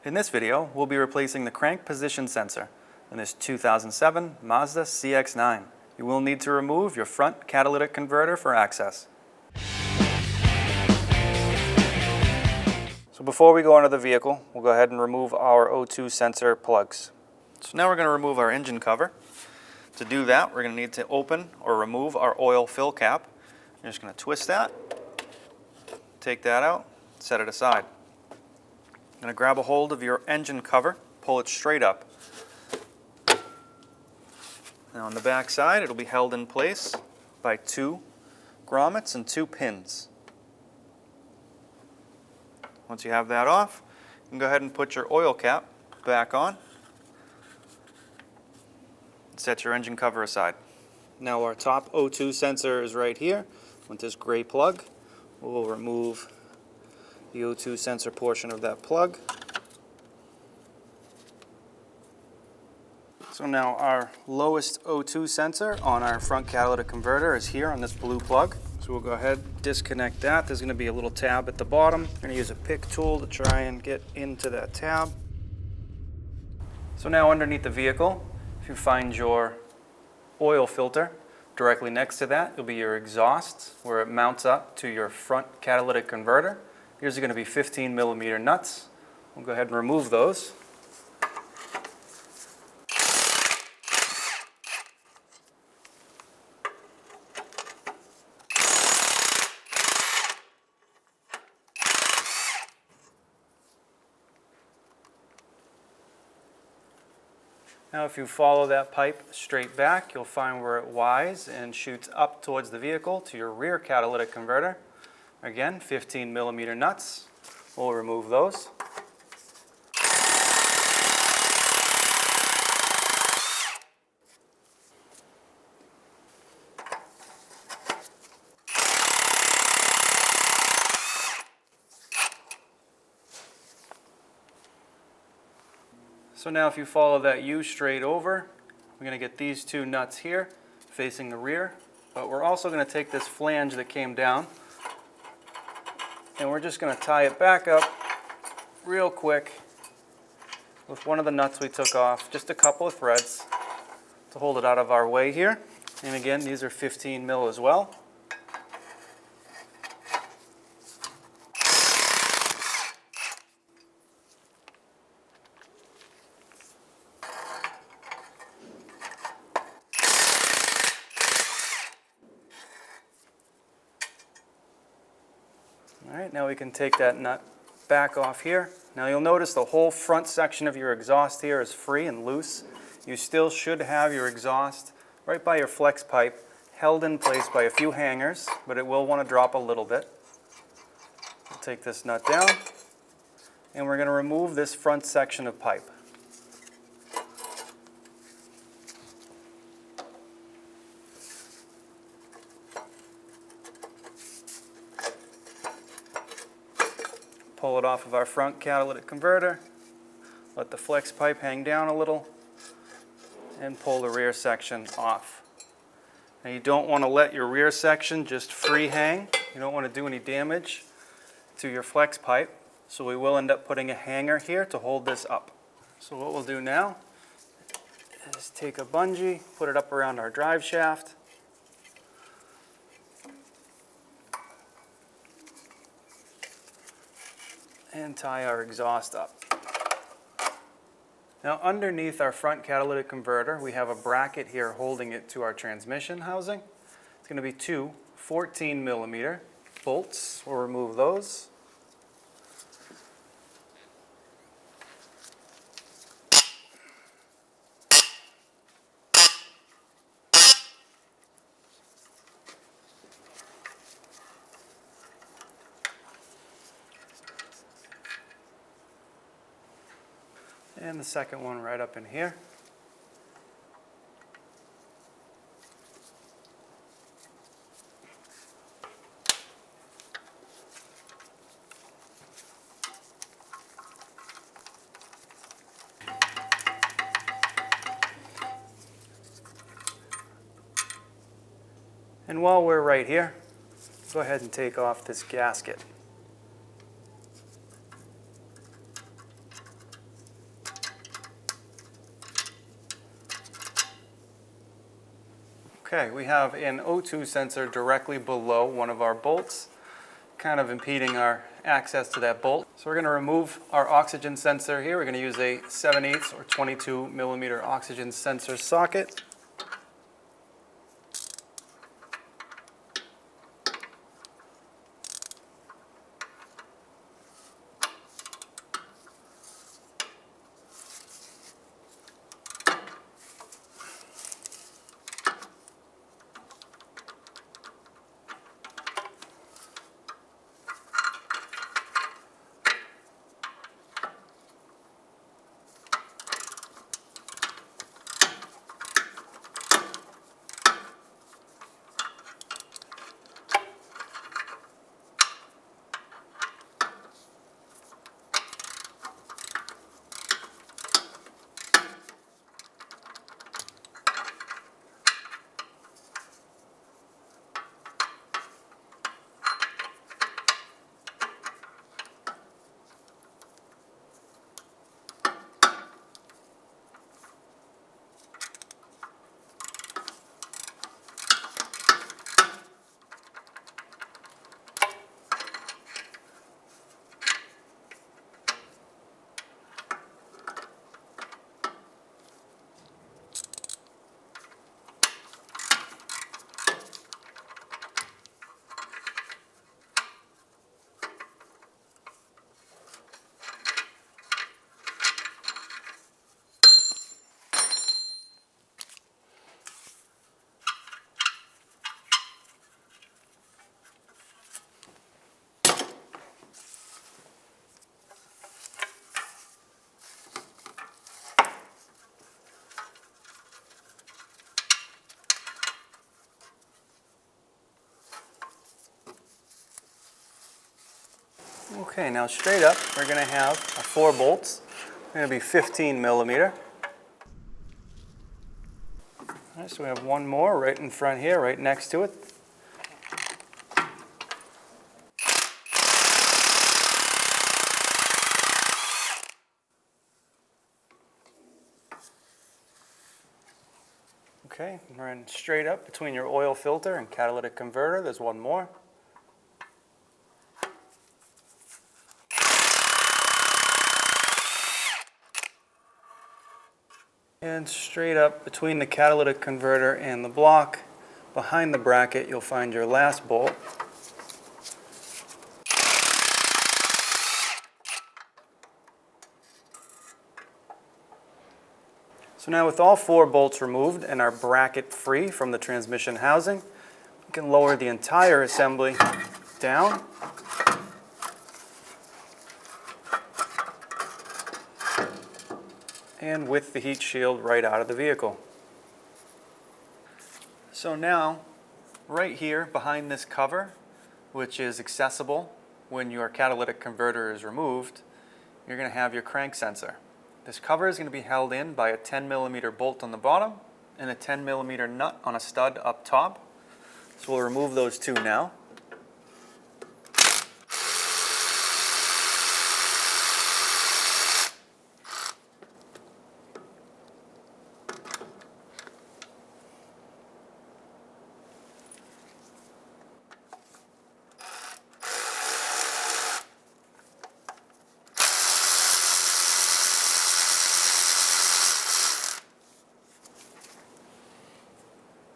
In this video, we'll be replacing the crank position sensor in this 2007 Mazda CX-9. You will need to remove your front catalytic converter for access. So before we go into the vehicle, we'll go ahead and remove our O2 sensor plugs. So now we're going to remove our engine cover. To do that, we're going to need to open or remove our oil fill cap. You're just going to twist that, take that out, set it aside. You're going to grab a hold of your engine cover, pull it straight up. Now on the back side, it'll be held in place by 2 grommets and 2 pins. Once you have that off, you can go ahead and put your oil cap back on. Set your engine cover aside. Now our top O2 sensor is right here with this gray plug. We'll remove the O2 sensor portion of that plug. So now our lowest O2 sensor on our front catalytic converter is here on this blue plug. So we'll go ahead and disconnect that. There's going to be a little tab at the bottom. I'm going to use a pick tool to try and get into that tab. So now underneath the vehicle, if you find your oil filter, directly next to that will be your exhaust where it mounts up to your front catalytic converter. Here's going to be 15mm nuts. We'll go ahead and remove those. Now if you follow that pipe straight back, you'll find where it Ys and shoots up towards the vehicle to your rear catalytic converter. Again, 15mm nuts. We'll remove those. So now if you follow that U straight over, we're going to get these 2 nuts here facing the rear, but we're also going to take this flange that came down and we're just going to tie it back up real quick with one of the nuts we took off, just a couple of threads to hold it out of our way here. And again, these are 15mm as well. All right, now we can take that nut back off here. Now you'll notice the whole front section of your exhaust here is free and loose. You still should have your exhaust right by your flex pipe held in place by a few hangers, but it will want to drop a little bit. We'll take this nut down and we're going to remove this front section of pipe. Pull it off of our front catalytic converter, let the flex pipe hang down a little, and pull the rear section off. Now you don't want to let your rear section just free hang. You don't want to do any damage to your flex pipe, so we will end up putting a hanger here to hold this up. So what we'll do now is take a bungee, put it up around our drive shaft, and tie our exhaust up. Now underneath our front catalytic converter, we have a bracket here holding it to our transmission housing. It's going to be 2 14mm bolts. We'll remove those. And the second one right up in here. And while we're right here, go ahead and take off this gasket. Okay, we have an O2 sensor directly below one of our bolts, kind of impeding our access to that bolt. So we're going to remove our oxygen sensor here. We're going to use a 7/8 or 22 millimeter oxygen sensor socket. Okay, now straight up, we're going to have our 4 bolts. They're going to be 15 millimeter. All right, so we have one more right in front here, right next to it. Okay, run straight up between your oil filter and catalytic converter. There's one more. And straight up between the catalytic converter and the block, behind the bracket, you'll find your last bolt. So now with all 4 bolts removed and our bracket free from the transmission housing, we can lower the entire assembly down. And with the heat shield right out of the vehicle. So now, right here behind this cover, which is accessible when your catalytic converter is removed, you're going to have your crank sensor. This cover is going to be held in by a 10 millimeter bolt on the bottom and a 10 millimeter nut on a stud up top. So we'll remove those 2 now.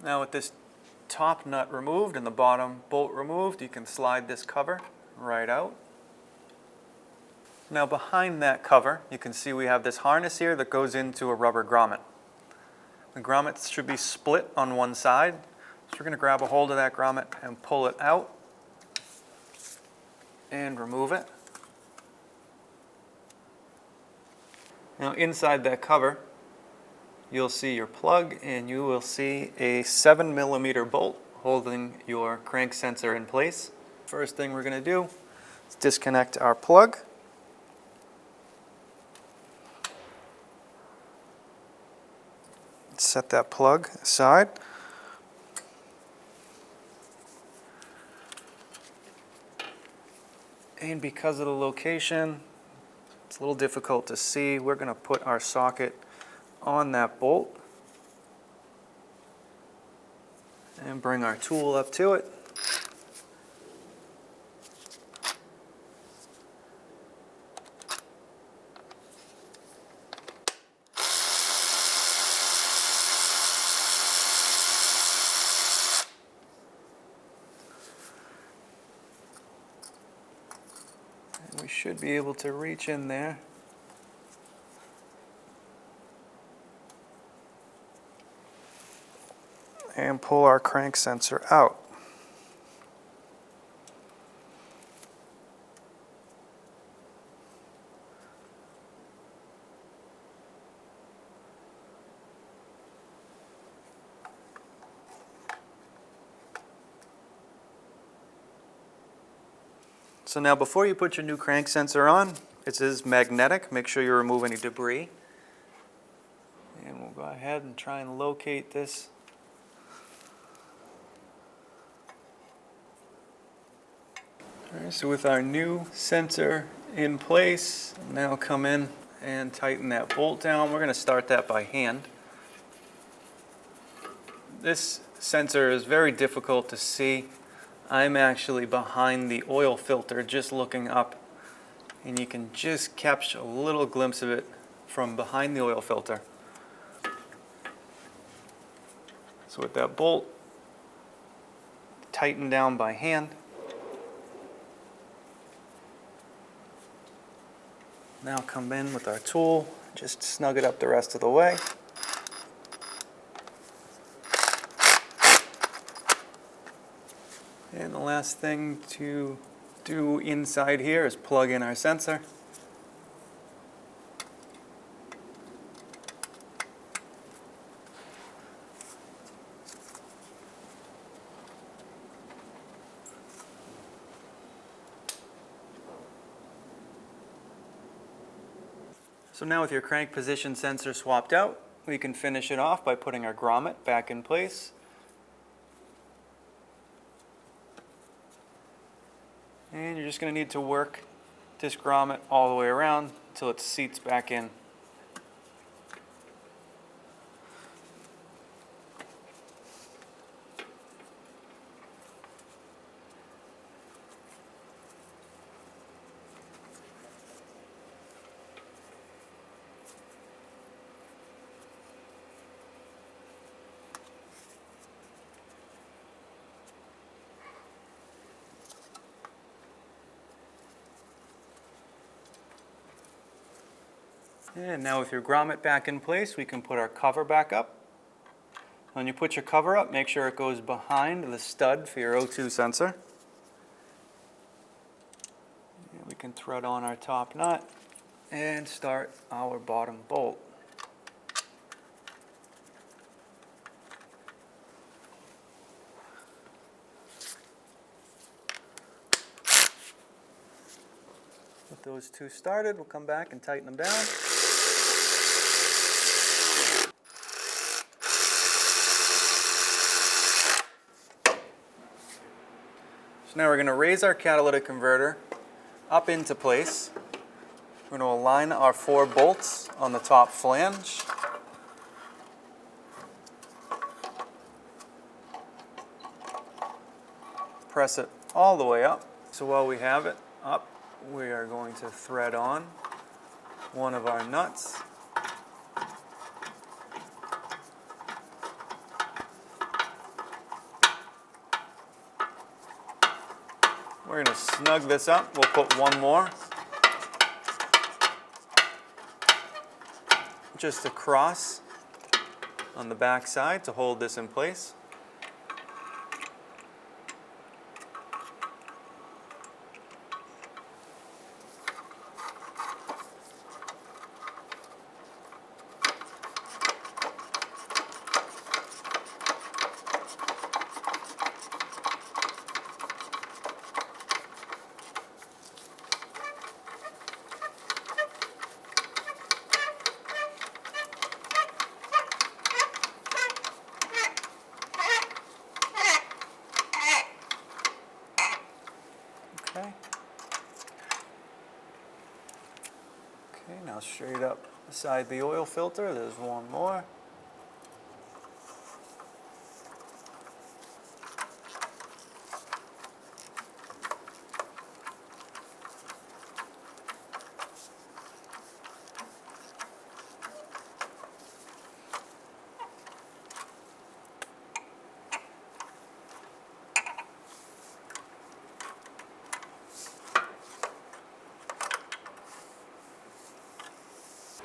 Now with this top nut removed and the bottom bolt removed, you can slide this cover right out. Now behind that cover, you can see we have this harness here that goes into a rubber grommet. The grommet should be split on one side, so we're going to grab a hold of that grommet and pull it out and remove it. Now inside that cover, you'll see your plug and you will see a 7 millimeter bolt holding your crank sensor in place. First thing we're going to do is disconnect our plug. Set that plug aside. And because of the location, it's a little difficult to see. We're going to put our socket on that bolt. And bring our tool up to it. And we should be able to reach in there. And pull our crank sensor out. So now before you put your new crank sensor on, it is magnetic. Make sure you remove any debris. And we'll go ahead and try and locate this. All right, so with our new sensor in place, now come in and tighten that bolt down. We're going to start that by hand. This sensor is very difficult to see. I'm actually behind the oil filter just looking up, and you can just catch a little glimpse of it from behind the oil filter. So with that bolt tightened down by hand, now come in with our tool, just snug it up the rest of the way. And the last thing to do inside here is plug in our sensor. So now with your crank position sensor swapped out, we can finish it off by putting our grommet back in place. And you're just going to need to work this grommet all the way around until it seats back in. And now with your grommet back in place, we can put our cover back up. When you put your cover up, make sure it goes behind the stud for your O2 sensor. And we can thread on our top nut and start our bottom bolt. With those two started, we'll come back and tighten them down. So now we're going to raise our catalytic converter up into place. We're going to align our 4 bolts on the top flange. Press it all the way up. So while we have it up, we are going to thread on one of our nuts. We're going to snug this up. We'll put one more just across on the back side to hold this in place. Okay. Okay, now straight up beside the oil filter, there's one more.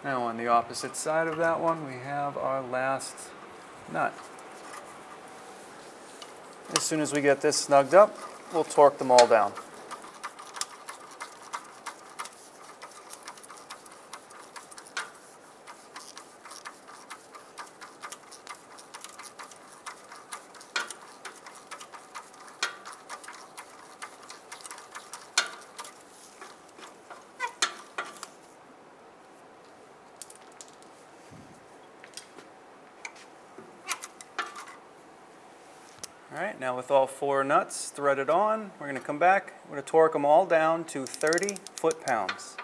Now on the opposite side of that one, we have our last nut. As soon as we get this snugged up, we'll torque them all down. All right, now with all 4 nuts threaded on, we're going to come back, we're going to torque them all down to 30 foot-pounds.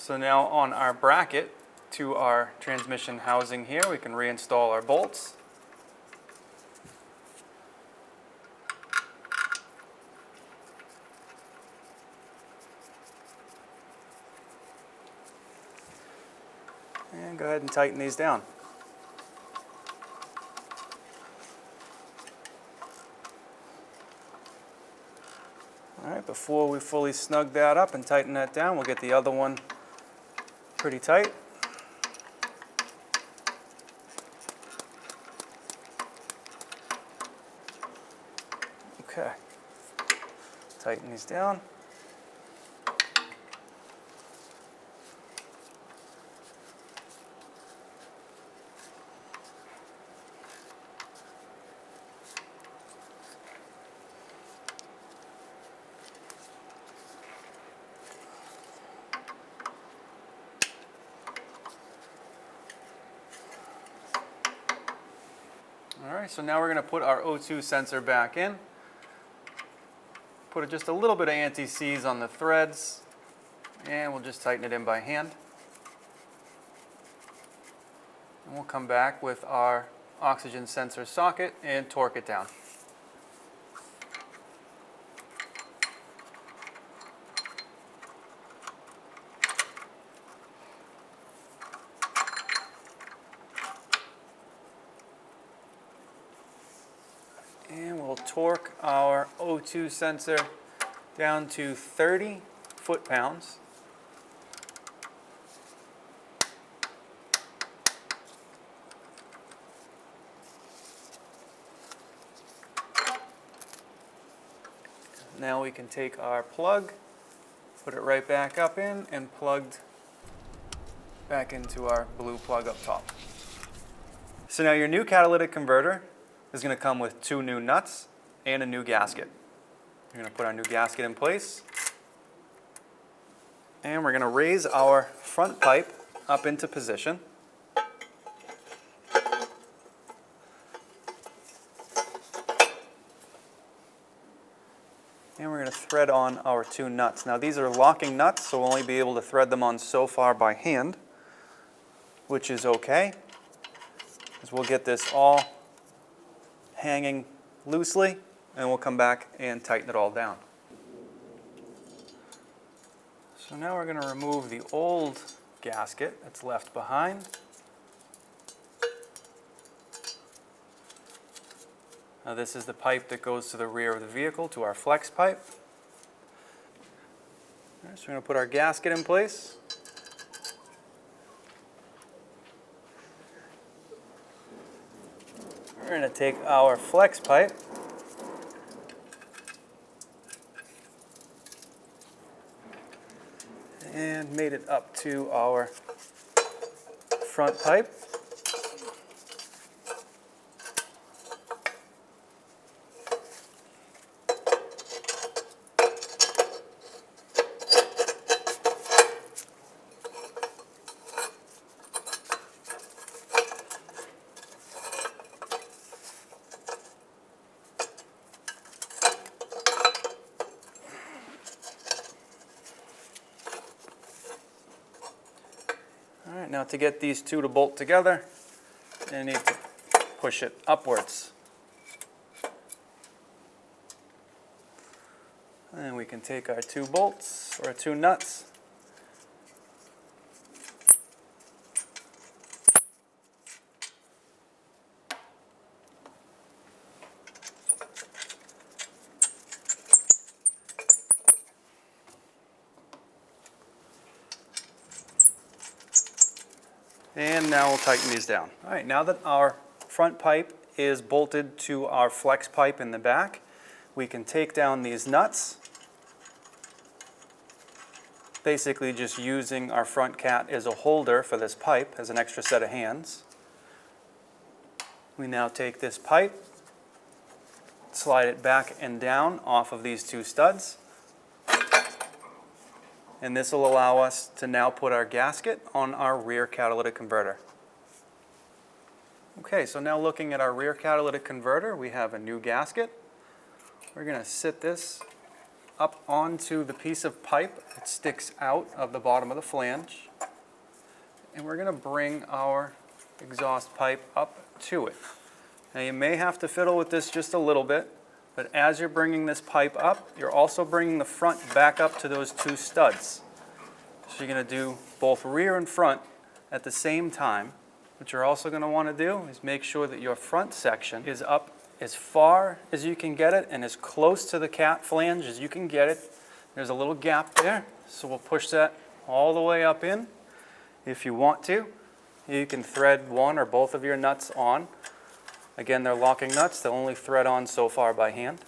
So now on our bracket to our transmission housing here, we can reinstall our bolts. And go ahead and tighten these down. All right, before we fully snug that up and tighten that down, we'll get the other one pretty tight. Okay, tighten these down. All right, so now we're going to put our O2 sensor back in. Put just a little bit of anti-seize on the threads, and we'll just tighten it in by hand. And we'll come back with our oxygen sensor socket and torque it down. And we'll torque our O2 sensor down to 30 foot-pounds. Now we can take our plug, put it right back up in, and plugged back into our blue plug up top. So now your new catalytic converter is going to come with 2 new nuts and a new gasket. We're going to put our new gasket in place, and we're going to raise our front pipe up into position. And we're going to thread on our 2 nuts. Now these are locking nuts, so we'll only be able to thread them on so far by hand, which is okay, because we'll get this all hanging loosely, and we'll come back and tighten it all down. So now we're going to remove the old gasket that's left behind. Now this is the pipe that goes to the rear of the vehicle, to our flex pipe. All right, so we're going to put our gasket in place. We're going to take our flex pipe and mate it up to our front pipe. All right, now to get these two to bolt together, you need to push it upwards. And we can take our two bolts, or two nuts, and now we'll tighten these down. All right, now that our front pipe is bolted to our flex pipe in the back, we can take down these nuts, basically just using our front cat as a holder for this pipe, as an extra set of hands. We now take this pipe, slide it back and down off of these two studs, and this will allow us to now put our gasket on our rear catalytic converter. Okay, so now looking at our rear catalytic converter, we have a new gasket. We're going to sit this up onto the piece of pipe that sticks out of the bottom of the flange, and we're going to bring our exhaust pipe up to it. Now you may have to fiddle with this just a little bit, but as you're bringing this pipe up, you're also bringing the front back up to those two studs. So you're going to do both rear and front at the same time. What you're also going to want to do is make sure that your front section is up as far as you can get it and as close to the cat flange as you can get it. There's a little gap there, so we'll push that all the way up in. If you want to, you can thread one or both of your nuts on. Again, they're locking nuts. They'll only thread on so far by hand.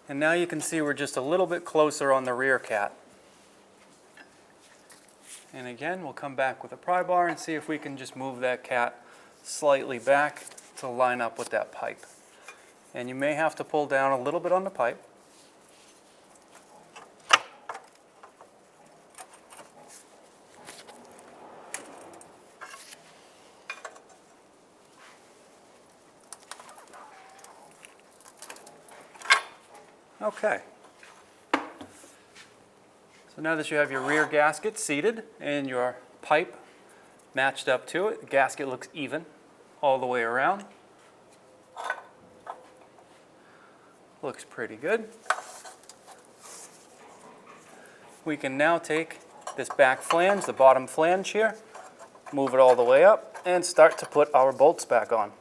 And now you can see we're just a little bit closer on the rear cat. And again, we'll come back with a pry bar and see if we can just move that cat slightly back to line up with that pipe. And you may have to pull down a little bit on the pipe. Okay. So now that you have your rear gasket seated and your pipe matched up to it, the gasket looks even all the way around. Looks pretty good. We can now take this back flange, the bottom flange here, move it all the way up, and start to put our bolts back on.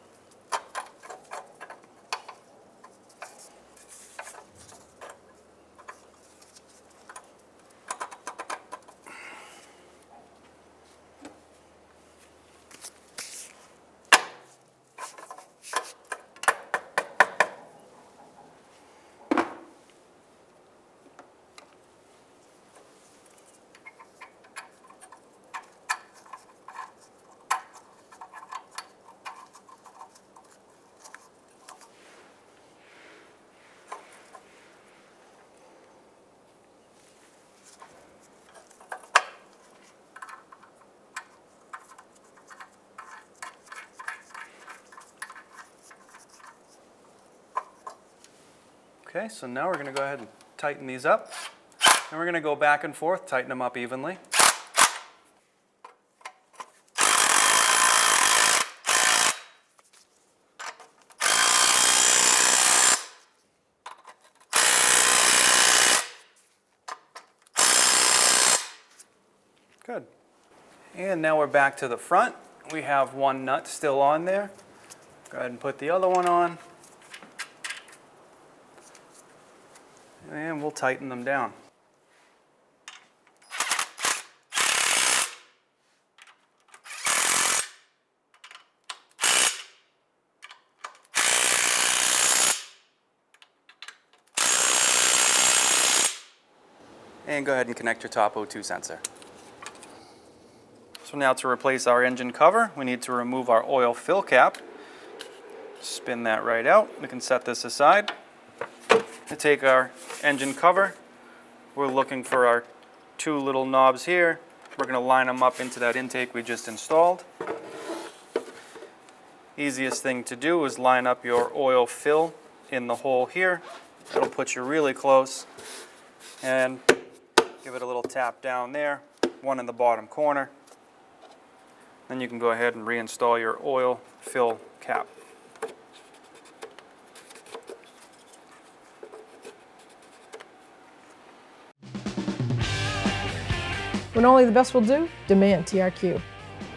Okay, so now we're going to go ahead and tighten these up. And we're going to go back and forth, tighten them up evenly. Good. And now we're back to the front. We have one nut still on there. Go ahead and put the other one on. And we'll tighten them down. and go ahead and connect your top O2 sensor. So now to replace our engine cover, we need to remove our oil fill cap. Spin that right out. We can set this aside. To take our engine cover, we're looking for our two little knobs here. We're going to line them up into that intake we just installed. Easiest thing to do is line up your oil fill in the hole here. It'll put you really close. And give it a little tap down there, one in the bottom corner. Then you can go ahead and reinstall your oil fill cap. When only the best will do, demand TRQ.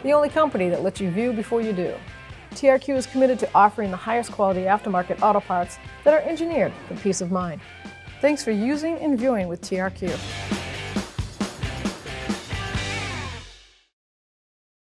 The only company that lets you view before you do. TRQ is committed to offering the highest quality aftermarket auto parts that are engineered for peace of mind. Thanks for using and viewing with TRQ.